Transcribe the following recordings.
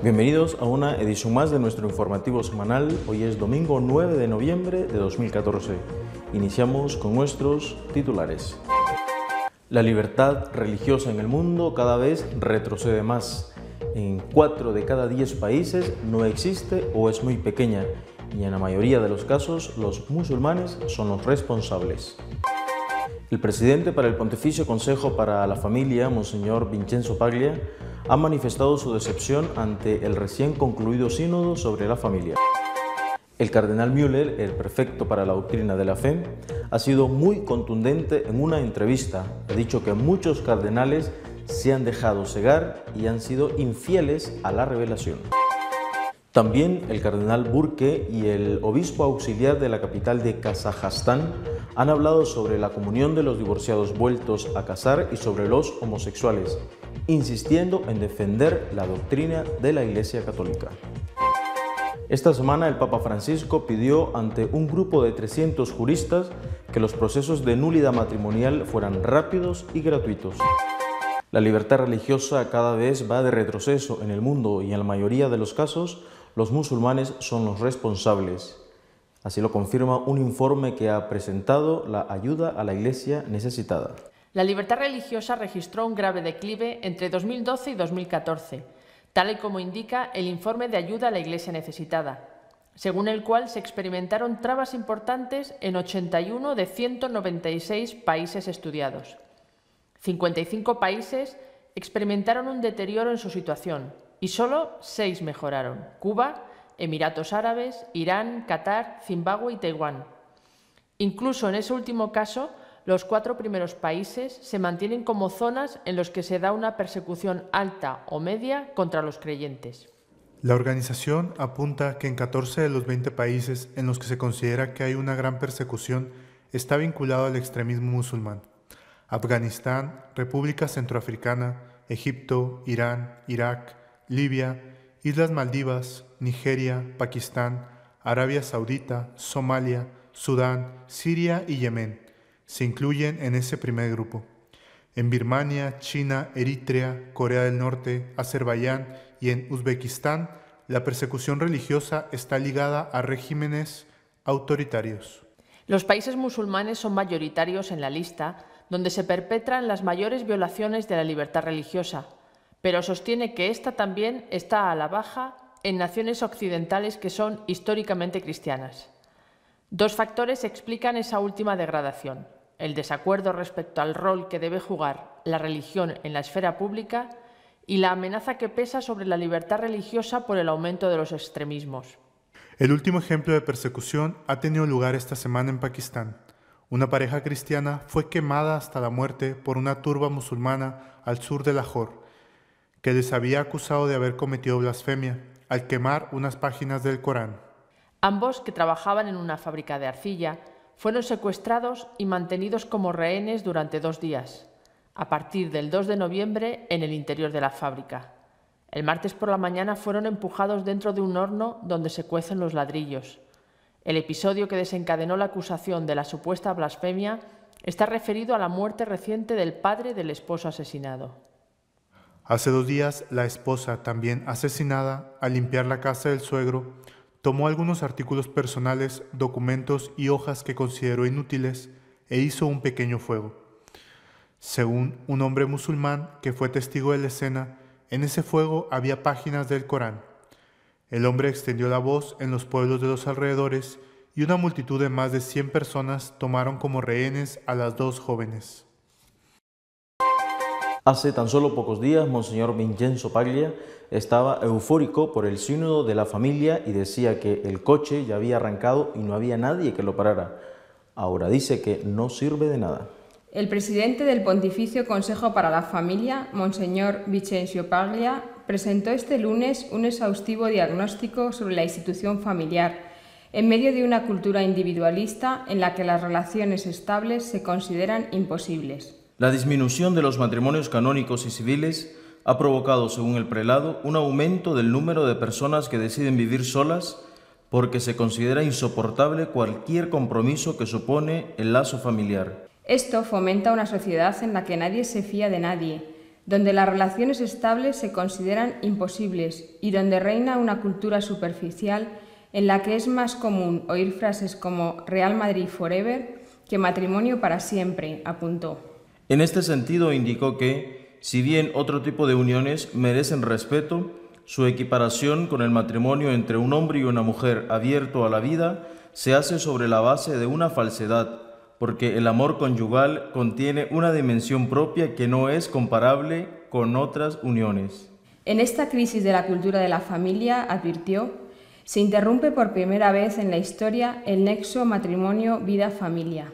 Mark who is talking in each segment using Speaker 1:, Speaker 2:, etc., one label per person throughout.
Speaker 1: Bienvenidos a una edición más de nuestro informativo semanal. Hoy es domingo 9 de noviembre de 2014. Iniciamos con nuestros titulares. La libertad religiosa en el mundo cada vez retrocede más. En 4 de cada 10 países no existe o es muy pequeña, y en la mayoría de los casos los musulmanes son los responsables. El presidente para el Pontificio Consejo para la Familia, Monseñor Vincenzo Paglia, ha manifestado su decepción ante el recién concluido sínodo sobre la familia. El cardenal Müller, el prefecto para la doctrina de la fe, ha sido muy contundente en una entrevista. Ha dicho que muchos cardenales se han dejado cegar y han sido infieles a la revelación. También el cardenal Burke y el obispo auxiliar de la capital de Kazajstán han hablado sobre la comunión de los divorciados vueltos a casar y sobre los homosexuales, insistiendo en defender la doctrina de la Iglesia Católica. Esta semana el Papa Francisco pidió ante un grupo de 300 juristas que los procesos de nulidad matrimonial fueran rápidos y gratuitos. La libertad religiosa cada vez va de retroceso en el mundo y en la mayoría de los casos los musulmanes son los responsables. Así lo confirma un informe que ha presentado la Ayuda a la Iglesia Necesitada.
Speaker 2: La libertad religiosa registró un grave declive entre 2012 y 2014, tal y como indica el informe de Ayuda a la Iglesia Necesitada, según el cual se experimentaron trabas importantes en 81 de 196 países estudiados. 55 países experimentaron un deterioro en su situación y solo 6 mejoraron: Cuba, Emiratos Árabes, Irán, Qatar, Zimbabue y Taiwán. Incluso en ese último caso, los 4 primeros países se mantienen como zonas en las que se da una persecución alta o media contra los creyentes.
Speaker 3: La organización apunta que en 14 de los 20 países en los que se considera que hay una gran persecución está vinculado al extremismo musulmán: Afganistán, República Centroafricana, Egipto, Irán, Irak, Libia, Islas Maldivas, Nigeria, Pakistán, Arabia Saudita, Somalia, Sudán, Siria y Yemen. Se incluyen en ese primer grupo. En Birmania, China, Eritrea, Corea del Norte, Azerbaiyán y en Uzbekistán, la persecución religiosa está ligada a regímenes autoritarios.
Speaker 2: Los países musulmanes son mayoritarios en la lista, donde se perpetran las mayores violaciones de la libertad religiosa, pero sostiene que esta también está a la baja en naciones occidentales que son históricamente cristianas. 2 factores explican esa última degradación: el desacuerdo respecto al rol que debe jugar la religión en la esfera pública y la amenaza que pesa sobre la libertad religiosa por el aumento de los extremismos.
Speaker 3: El último ejemplo de persecución ha tenido lugar esta semana en Pakistán. Una pareja cristiana fue quemada hasta la muerte por una turba musulmana al sur de Lahore, que les había acusado de haber cometido blasfemia al quemar unas páginas del Corán.
Speaker 2: Ambos, que trabajaban en una fábrica de arcilla, fueron secuestrados y mantenidos como rehenes durante 2 días, a partir del 2 de noviembre en el interior de la fábrica. El martes por la mañana fueron empujados dentro de un horno donde se cuecen los ladrillos. El episodio que desencadenó la acusación de la supuesta blasfemia está referido a la muerte reciente del padre del esposo asesinado.
Speaker 3: Hace 2 días, la esposa, también asesinada, al limpiar la casa del suegro, tomó algunos artículos personales, documentos y hojas que consideró inútiles e hizo un pequeño fuego. Según un hombre musulmán que fue testigo de la escena, en ese fuego había páginas del Corán. El hombre extendió la voz en los pueblos de los alrededores y una multitud de más de 100 personas tomaron como rehenes a las 2 jóvenes.
Speaker 1: Hace tan solo pocos días, Monseñor Vincenzo Paglia estaba eufórico por el sínodo de la familia y decía que el coche ya había arrancado y no había nadie que lo parara. Ahora dice que no sirve de nada.
Speaker 4: El presidente del Pontificio Consejo para la Familia, Monseñor Vincenzo Paglia, presentó este lunes un exhaustivo diagnóstico sobre la institución familiar, en medio de una cultura individualista en la que las relaciones estables se consideran imposibles.
Speaker 1: La disminución de los matrimonios canónicos y civiles ha provocado, según el prelado, un aumento del número de personas que deciden vivir solas porque se considera insoportable cualquier compromiso que supone el lazo familiar.
Speaker 4: Esto fomenta una sociedad en la que nadie se fía de nadie, donde las relaciones estables se consideran imposibles y donde reina una cultura superficial en la que es más común oír frases como Real Madrid Forever que matrimonio para siempre, apuntó.
Speaker 1: En este sentido indicó que, si bien otro tipo de uniones merecen respeto, su equiparación con el matrimonio entre un hombre y una mujer abierto a la vida se hace sobre la base de una falsedad, porque el amor conyugal contiene una dimensión propia que no es comparable con otras uniones.
Speaker 4: En esta crisis de la cultura de la familia, advirtió, se interrumpe por primera vez en la historia el nexo matrimonio-vida-familia.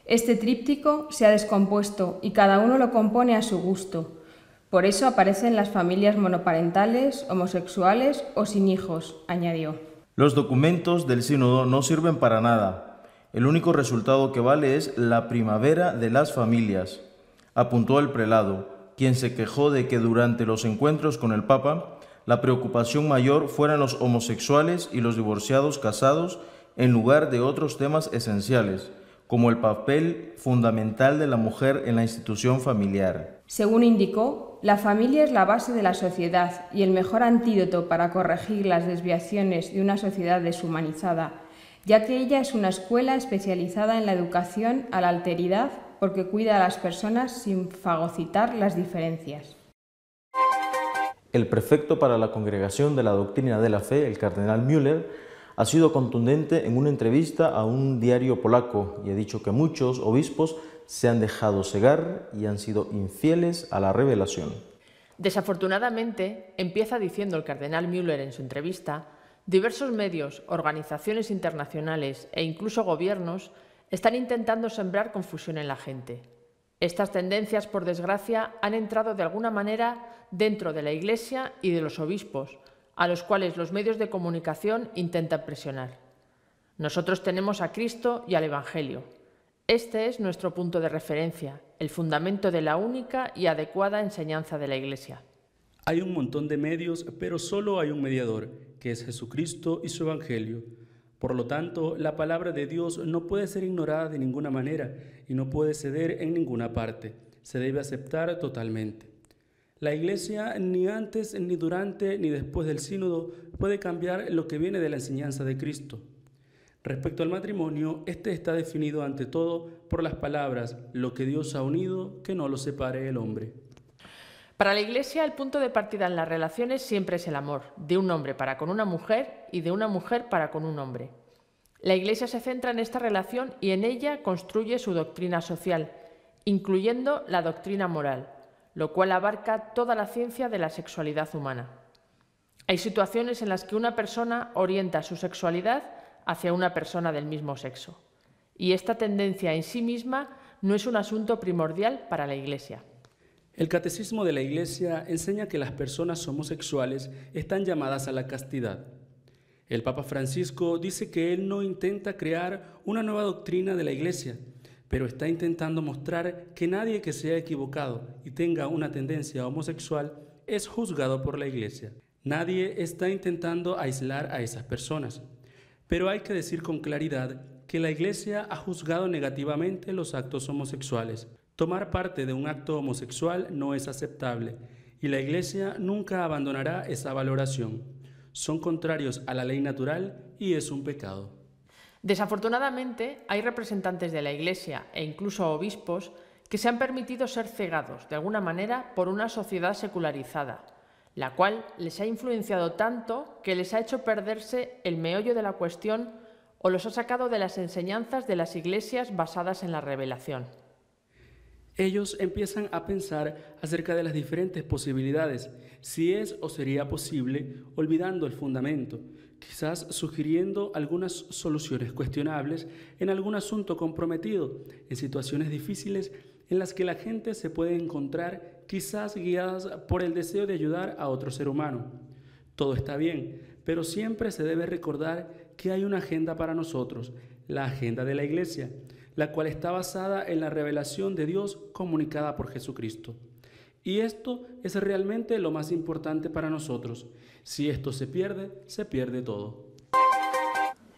Speaker 4: Este tríptico se ha descompuesto y cada uno lo compone a su gusto. Por eso aparecen las familias monoparentales, homosexuales o sin hijos, añadió.
Speaker 1: Los documentos del sínodo no sirven para nada. El único resultado que vale es la primavera de las familias, apuntó el prelado, quien se quejó de que durante los encuentros con el Papa la preocupación mayor fueran los homosexuales y los divorciados casados en lugar de otros temas esenciales, como el papel fundamental de la mujer en la institución familiar.
Speaker 4: Según indicó, la familia es la base de la sociedad y el mejor antídoto para corregir las desviaciones de una sociedad deshumanizada, ya que ella es una escuela especializada en la educación a la alteridad porque cuida a las personas sin fagocitar las diferencias.
Speaker 1: El prefecto para la Congregación de la Doctrina de la Fe, el cardenal Müller, ha sido contundente en una entrevista a un diario polaco y ha dicho que muchos obispos se han dejado cegar y han sido infieles a la revelación.
Speaker 2: Desafortunadamente, empieza diciendo el cardenal Müller en su entrevista, diversos medios, organizaciones internacionales e incluso gobiernos están intentando sembrar confusión en la gente. Estas tendencias, por desgracia, han entrado de alguna manera dentro de la Iglesia y de los obispos, a los cuales los medios de comunicación intentan presionar. Nosotros tenemos a Cristo y al Evangelio. Este es nuestro punto de referencia, el fundamento de la única y adecuada enseñanza de la Iglesia.
Speaker 5: Hay un montón de medios, pero solo hay un mediador, que es Jesucristo y su Evangelio. Por lo tanto, la palabra de Dios no puede ser ignorada de ninguna manera y no puede ceder en ninguna parte. Se debe aceptar totalmente. La Iglesia ni antes, ni durante, ni después del sínodo puede cambiar lo que viene de la enseñanza de Cristo. Respecto al matrimonio, este está definido ante todo por las palabras, lo que Dios ha unido, que no lo separe el hombre.
Speaker 2: Para la Iglesia, el punto de partida en las relaciones siempre es el amor, de un hombre para con una mujer y de una mujer para con un hombre. La Iglesia se centra en esta relación y en ella construye su doctrina social, incluyendo la doctrina moral, lo cual abarca toda la ciencia de la sexualidad humana. Hay situaciones en las que una persona orienta su sexualidad hacia una persona del mismo sexo, y esta tendencia en sí misma no es un asunto primordial para la Iglesia.
Speaker 5: El Catecismo de la Iglesia enseña que las personas homosexuales están llamadas a la castidad. El Papa Francisco dice que él no intenta crear una nueva doctrina de la Iglesia, pero está intentando mostrar que nadie que sea equivocado y tenga una tendencia homosexual es juzgado por la Iglesia. Nadie está intentando aislar a esas personas, pero hay que decir con claridad que la Iglesia ha juzgado negativamente los actos homosexuales. Tomar parte de un acto homosexual no es aceptable y la Iglesia nunca abandonará esa valoración. Son contrarios a la ley natural y es un pecado.
Speaker 2: Desafortunadamente, hay representantes de la Iglesia e incluso obispos que se han permitido ser cegados, de alguna manera, por una sociedad secularizada, la cual les ha influenciado tanto que les ha hecho perderse el meollo de la cuestión o los ha sacado de las enseñanzas de las iglesias basadas en la revelación.
Speaker 5: Ellos empiezan a pensar acerca de las diferentes posibilidades, si es o sería posible, olvidando el fundamento, quizás sugiriendo algunas soluciones cuestionables en algún asunto comprometido, en situaciones difíciles en las que la gente se puede encontrar quizás guiadas por el deseo de ayudar a otro ser humano. Todo está bien, pero siempre se debe recordar que hay una agenda para nosotros, la agenda de la Iglesia, la cual está basada en la revelación de Dios comunicada por Jesucristo. Y esto es realmente lo más importante para nosotros. Si esto se pierde todo.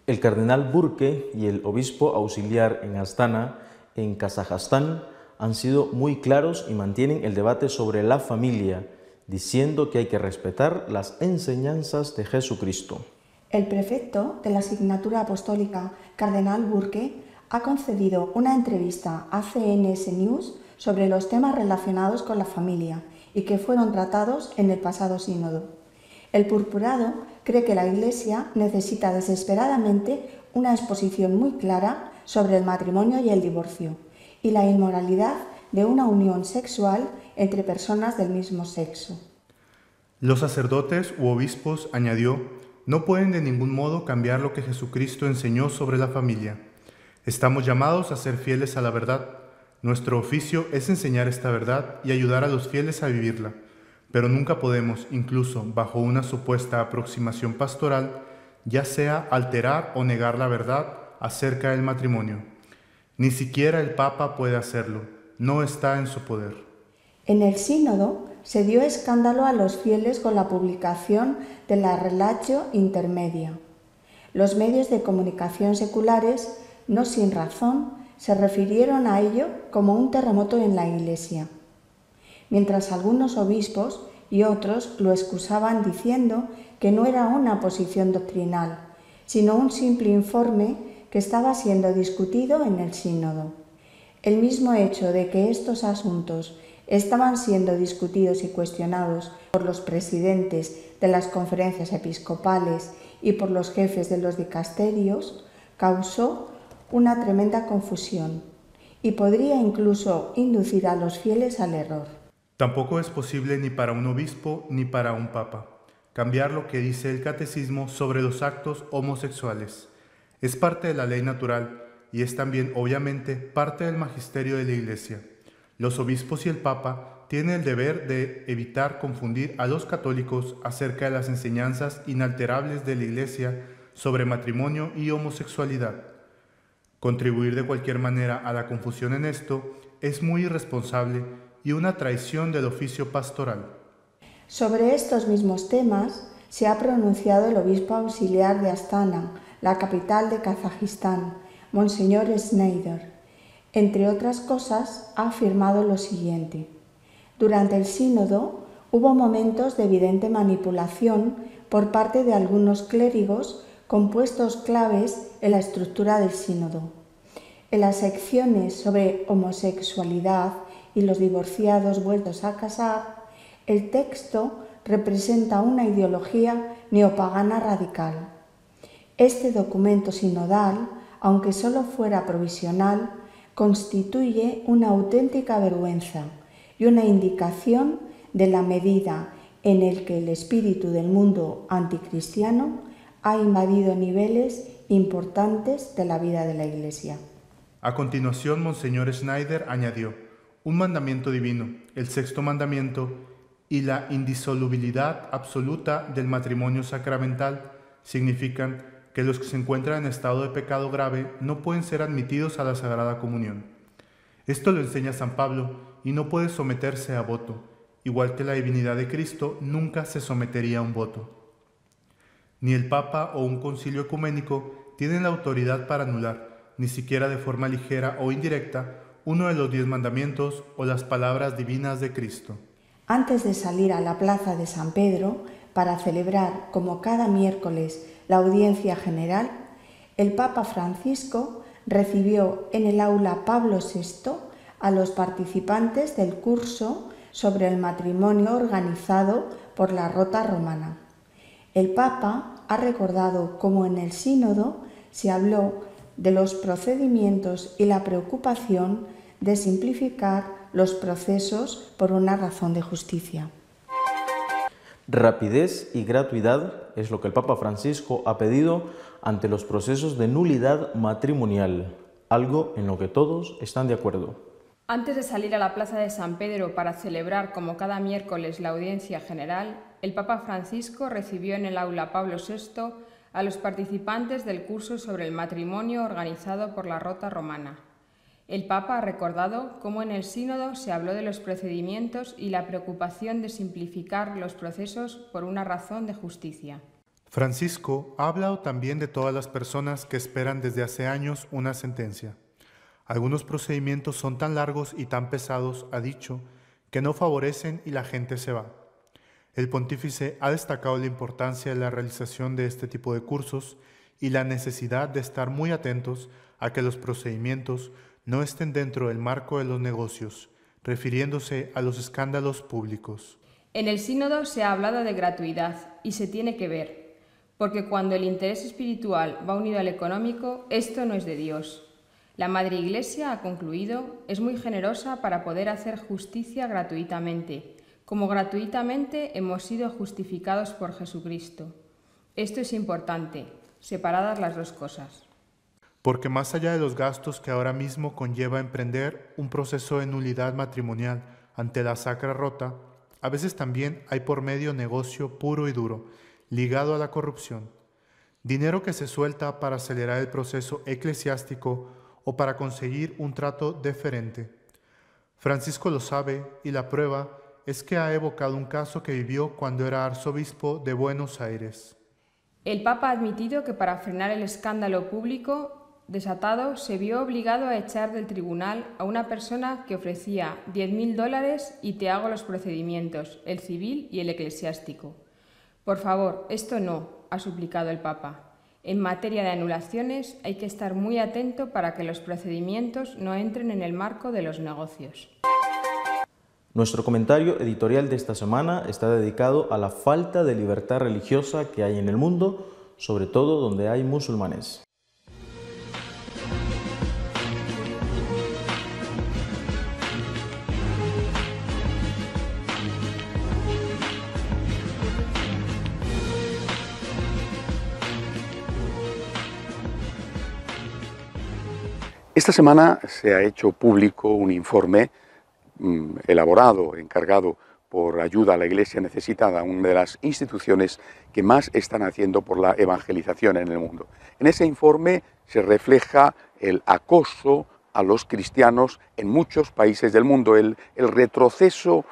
Speaker 1: El cardenal Burke y el obispo auxiliar en Astana, en Kazajstán, han sido muy claros y mantienen el debate sobre la familia, diciendo que hay que respetar las enseñanzas de Jesucristo.
Speaker 6: El prefecto de la asignatura apostólica, Cardenal Burke, ha concedido una entrevista a CNS News sobre los temas relacionados con la familia y que fueron tratados en el pasado sínodo. El purpurado cree que la Iglesia necesita desesperadamente una exposición muy clara sobre el matrimonio y el divorcio y la inmoralidad de una unión sexual entre personas del mismo sexo.
Speaker 3: Los sacerdotes u obispos, añadió, no pueden de ningún modo cambiar lo que Jesucristo enseñó sobre la familia. Estamos llamados a ser fieles a la verdad. Nuestro oficio es enseñar esta verdad y ayudar a los fieles a vivirla, pero nunca podemos, incluso bajo una supuesta aproximación pastoral, ya sea alterar o negar la verdad acerca del matrimonio. Ni siquiera el Papa puede hacerlo, no está en su poder.
Speaker 6: En el sínodo se dio escándalo a los fieles con la publicación de la Relatio Intermedia. Los medios de comunicación seculares, no sin razón, se refirieron a ello como un terremoto en la Iglesia, mientras algunos obispos y otros lo excusaban diciendo que no era una posición doctrinal, sino un simple informe que estaba siendo discutido en el sínodo. El mismo hecho de que estos asuntos estaban siendo discutidos y cuestionados por los presidentes de las conferencias episcopales y por los jefes de los dicasterios causó una tremenda confusión y podría incluso inducir a los fieles al error.
Speaker 3: Tampoco es posible ni para un obispo ni para un papa cambiar lo que dice el catecismo sobre los actos homosexuales. Es parte de la ley natural y es también, obviamente, parte del magisterio de la Iglesia. Los obispos y el Papa tienen el deber de evitar confundir a los católicos acerca de las enseñanzas inalterables de la Iglesia sobre matrimonio y homosexualidad. Contribuir de cualquier manera a la confusión en esto es muy irresponsable y una traición del oficio pastoral.
Speaker 6: Sobre estos mismos temas se ha pronunciado el obispo auxiliar de Astana, la capital de Kazajistán, Monseñor Schneider. Entre otras cosas, ha afirmado lo siguiente: durante el sínodo hubo momentos de evidente manipulación por parte de algunos clérigos con puestos claves en la estructura del sínodo. En las secciones sobre homosexualidad y los divorciados vueltos a casar, el texto representa una ideología neopagana radical. Este documento sinodal, aunque solo fuera provisional, constituye una auténtica vergüenza y una indicación de la medida en el que el espíritu del mundo anticristiano ha invadido niveles importantes de la vida de la Iglesia.
Speaker 3: A continuación, Monseñor Schneider añadió: un mandamiento divino, el sexto mandamiento, y la indisolubilidad absoluta del matrimonio sacramental significan que los que se encuentran en estado de pecado grave no pueden ser admitidos a la Sagrada Comunión. Esto lo enseña San Pablo y no puede someterse a voto, igual que la divinidad de Cristo nunca se sometería a un voto. Ni el Papa o un concilio ecuménico tienen la autoridad para anular, ni siquiera de forma ligera o indirecta, uno de los 10 mandamientos o las palabras divinas de Cristo.
Speaker 6: Antes de salir a la plaza de San Pedro para celebrar, como cada miércoles, la audiencia general, el Papa Francisco recibió en el aula Pablo VI a los participantes del curso sobre el matrimonio organizado por la Rota Romana. El Papa ha recordado cómo en el sínodo se habló de los procedimientos y la preocupación de simplificar los procesos por una razón de justicia.
Speaker 1: Rapidez y gratuidad es lo que el Papa Francisco ha pedido ante los procesos de nulidad matrimonial, algo en lo que todos están de acuerdo.
Speaker 4: Antes de salir a la plaza de San Pedro para celebrar como cada miércoles la audiencia general, el Papa Francisco recibió en el aula Pablo VI a los participantes del curso sobre el matrimonio organizado por la Rota Romana. El Papa ha recordado cómo en el sínodo se habló de los procedimientos y la preocupación de simplificar los procesos por una razón de justicia.
Speaker 3: Francisco ha hablado también de todas las personas que esperan desde hace años una sentencia. Algunos procedimientos son tan largos y tan pesados, ha dicho, que no favorecen y la gente se va. El pontífice ha destacado la importancia de la realización de este tipo de cursos y la necesidad de estar muy atentos a que los procedimientos no estén dentro del marco de los negocios, refiriéndose a los escándalos públicos.
Speaker 4: En el sínodo se ha hablado de gratuidad y se tiene que ver, porque cuando el interés espiritual va unido al económico, esto no es de Dios. La Madre Iglesia, ha concluido, es muy generosa para poder hacer justicia gratuitamente, como gratuitamente hemos sido justificados por Jesucristo. Esto es importante, separadas las dos cosas.
Speaker 3: Porque más allá de los gastos que ahora mismo conlleva emprender un proceso de nulidad matrimonial ante la sacra rota, a veces también hay por medio negocio puro y duro, ligado a la corrupción. Dinero que se suelta para acelerar el proceso eclesiástico o para conseguir un trato deferente. Francisco lo sabe y la prueba es que ha evocado un caso que vivió cuando era arzobispo de Buenos Aires.
Speaker 4: El Papa ha admitido que para frenar el escándalo público desatado se vio obligado a echar del tribunal a una persona que ofrecía $10.000 y te hago los procedimientos, el civil y el eclesiástico. Por favor, esto no, ha suplicado el Papa. En materia de anulaciones hay que estar muy atento para que los procedimientos no entren en el marco de los negocios.
Speaker 1: Nuestro comentario editorial de esta semana está dedicado a la falta de libertad religiosa que hay en el mundo, sobre todo donde hay musulmanes.
Speaker 7: Esta semana se ha hecho público un informe elaborado, encargado por Ayuda a la Iglesia Necesitada, una de las instituciones que más están haciendo por la evangelización en el mundo. En ese informe se refleja el acoso a los cristianos en muchos países del mundo, el retroceso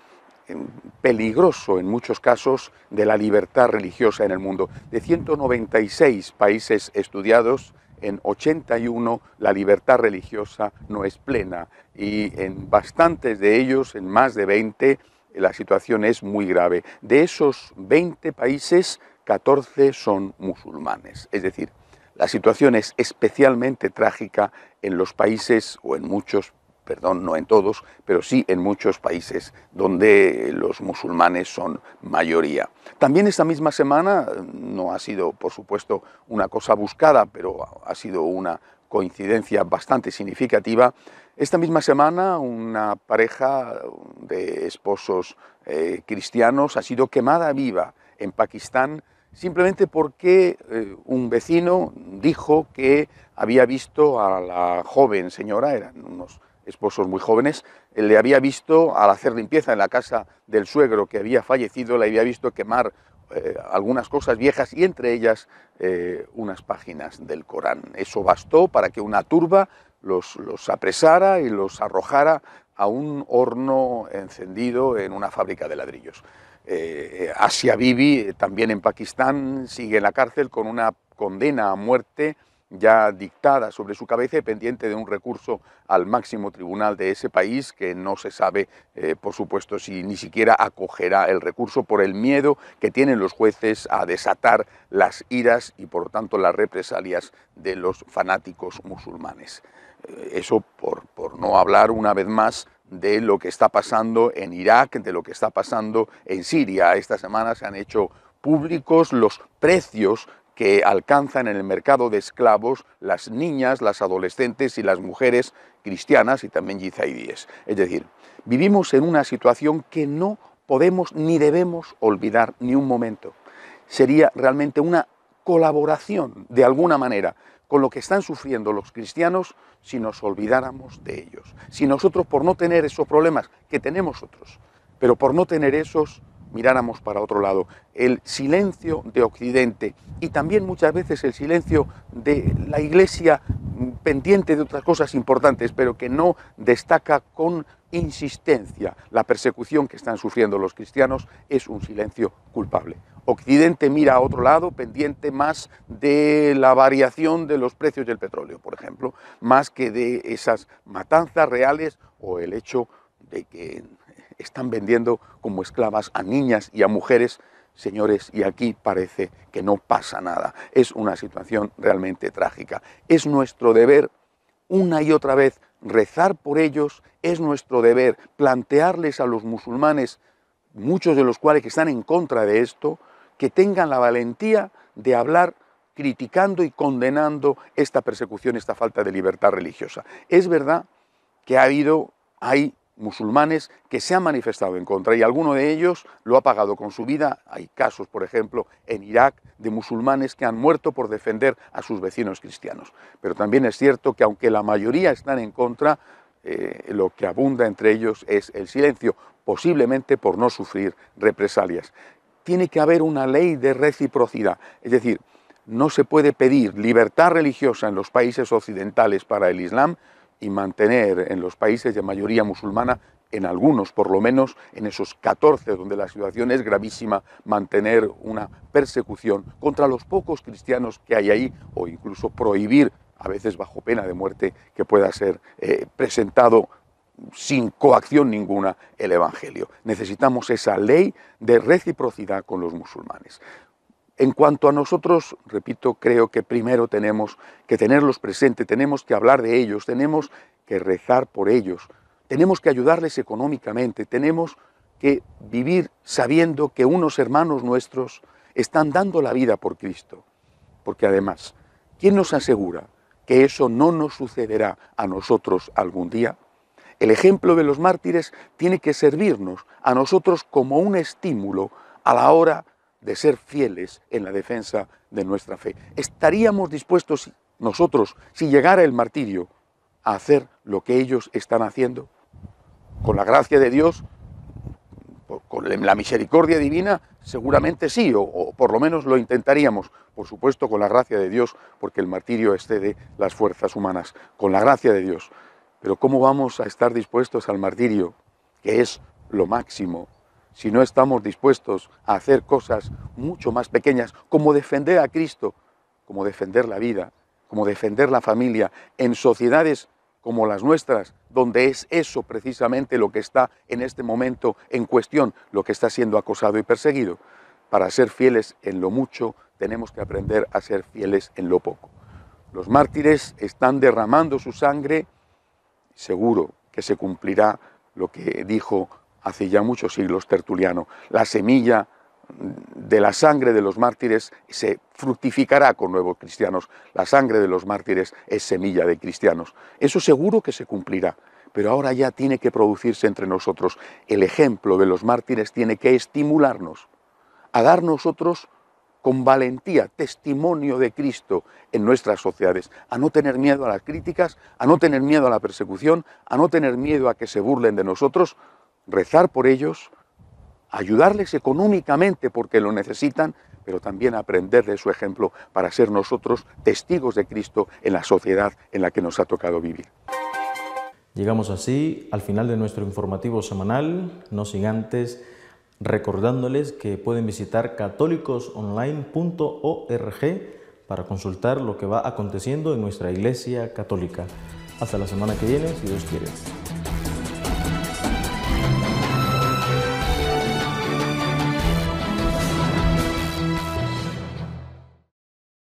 Speaker 7: peligroso en muchos casos de la libertad religiosa en el mundo. De 196 países estudiados, en 81 la libertad religiosa no es plena y en bastantes de ellos, en más de 20, la situación es muy grave. De esos 20 países, 14 son musulmanes. Es decir, la situación es especialmente trágica en los países, o en muchos, perdón, no en todos, pero sí en muchos países donde los musulmanes son mayoría. También esta misma semana, no ha sido por supuesto una cosa buscada, pero ha sido una coincidencia bastante significativa, esta misma semana una pareja de esposos cristianos ha sido quemada viva en Pakistán simplemente porque un vecino dijo que había visto a la joven señora, eran unos esposos muy jóvenes, le había visto al hacer limpieza en la casa del suegro que había fallecido, le había visto quemar algunas cosas viejas y entre ellas unas páginas del Corán. Eso bastó para que una turba los apresara y los arrojara a un horno encendido en una fábrica de ladrillos. Asia Bibi, también en Pakistán, sigue en la cárcel con una condena a muerte ya dictada sobre su cabeza y pendiente de un recurso al máximo tribunal de ese país que no se sabe, por supuesto, si ni siquiera acogerá el recurso por el miedo que tienen los jueces a desatar las iras y por lo tanto las represalias de los fanáticos musulmanes. Eso por no hablar una vez más de lo que está pasando en Irak, de lo que está pasando en Siria. Esta semana se han hecho públicos los precios que alcanzan en el mercado de esclavos las niñas, las adolescentes y las mujeres cristianas y también yizaidíes. Es decir, vivimos en una situación que no podemos ni debemos olvidar ni un momento. Sería realmente una colaboración, de alguna manera, con lo que están sufriendo los cristianos si nos olvidáramos de ellos. Si nosotros, por no tener esos problemas que tenemos otros, pero por no tener esos, miráramos para otro lado. El silencio de Occidente y también muchas veces el silencio de la Iglesia pendiente de otras cosas importantes, pero que no destaca con insistencia la persecución que están sufriendo los cristianos es un silencio culpable. Occidente mira a otro lado, pendiente más de la variación de los precios del petróleo, por ejemplo, más que de esas matanzas reales o el hecho de que están vendiendo como esclavas a niñas y a mujeres. Señores, y aquí parece que no pasa nada. Es una situación realmente trágica. Es nuestro deber una y otra vez rezar por ellos, es nuestro deber plantearles a los musulmanes, muchos de los cuales que están en contra de esto, que tengan la valentía de hablar criticando y condenando esta persecución, esta falta de libertad religiosa. Es verdad que hay musulmanes que se han manifestado en contra y alguno de ellos lo ha pagado con su vida. Hay casos, por ejemplo, en Irak de musulmanes que han muerto por defender a sus vecinos cristianos. Pero también es cierto que aunque la mayoría están en contra, lo que abunda entre ellos es el silencio, posiblemente por no sufrir represalias. Tiene que haber una ley de reciprocidad, es decir, no se puede pedir libertad religiosa en los países occidentales para el Islam y mantener en los países de mayoría musulmana, en algunos por lo menos, en esos 14 donde la situación es gravísima, mantener una persecución contra los pocos cristianos que hay ahí, o incluso prohibir, a veces bajo pena de muerte, que pueda ser presentado sin coacción ninguna el Evangelio. Necesitamos esa ley de reciprocidad con los musulmanes. En cuanto a nosotros, repito, creo que primero tenemos que tenerlos presentes, tenemos que hablar de ellos, tenemos que rezar por ellos, tenemos que ayudarles económicamente, tenemos que vivir sabiendo que unos hermanos nuestros están dando la vida por Cristo. Porque además, ¿quién nos asegura que eso no nos sucederá a nosotros algún día? El ejemplo de los mártires tiene que servirnos a nosotros como un estímulo a la hora de ser fieles en la defensa de nuestra fe. ¿Estaríamos dispuestos nosotros, si llegara el martirio, a hacer lo que ellos están haciendo? Con la gracia de Dios, con la misericordia divina, seguramente sí, o por lo menos lo intentaríamos. Por supuesto, con la gracia de Dios, porque el martirio excede las fuerzas humanas. Con la gracia de Dios. Pero ¿cómo vamos a estar dispuestos al martirio, que es lo máximo, si no estamos dispuestos a hacer cosas mucho más pequeñas, como defender a Cristo, como defender la vida, como defender la familia, en sociedades como las nuestras, donde es eso precisamente lo que está en este momento en cuestión, lo que está siendo acosado y perseguido? Para ser fieles en lo mucho, tenemos que aprender a ser fieles en lo poco. Los mártires están derramando su sangre, seguro que se cumplirá lo que dijo hace ya muchos siglos Tertuliano: la semilla de la sangre de los mártires se fructificará con nuevos cristianos. La sangre de los mártires es semilla de cristianos. Eso seguro que se cumplirá, pero ahora ya tiene que producirse entre nosotros. El ejemplo de los mártires tiene que estimularnos a dar nosotros con valentía testimonio de Cristo en nuestras sociedades, a no tener miedo a las críticas, a no tener miedo a la persecución, a no tener miedo a que se burlen de nosotros, rezar por ellos, ayudarles económicamente porque lo necesitan, pero también aprender de su ejemplo para ser nosotros testigos de Cristo en la sociedad en la que nos ha tocado vivir.
Speaker 1: Llegamos así al final de nuestro informativo semanal, no sin antes recordándoles que pueden visitar católicosonline.org para consultar lo que va aconteciendo en nuestra Iglesia Católica. Hasta la semana que viene, si Dios quiere.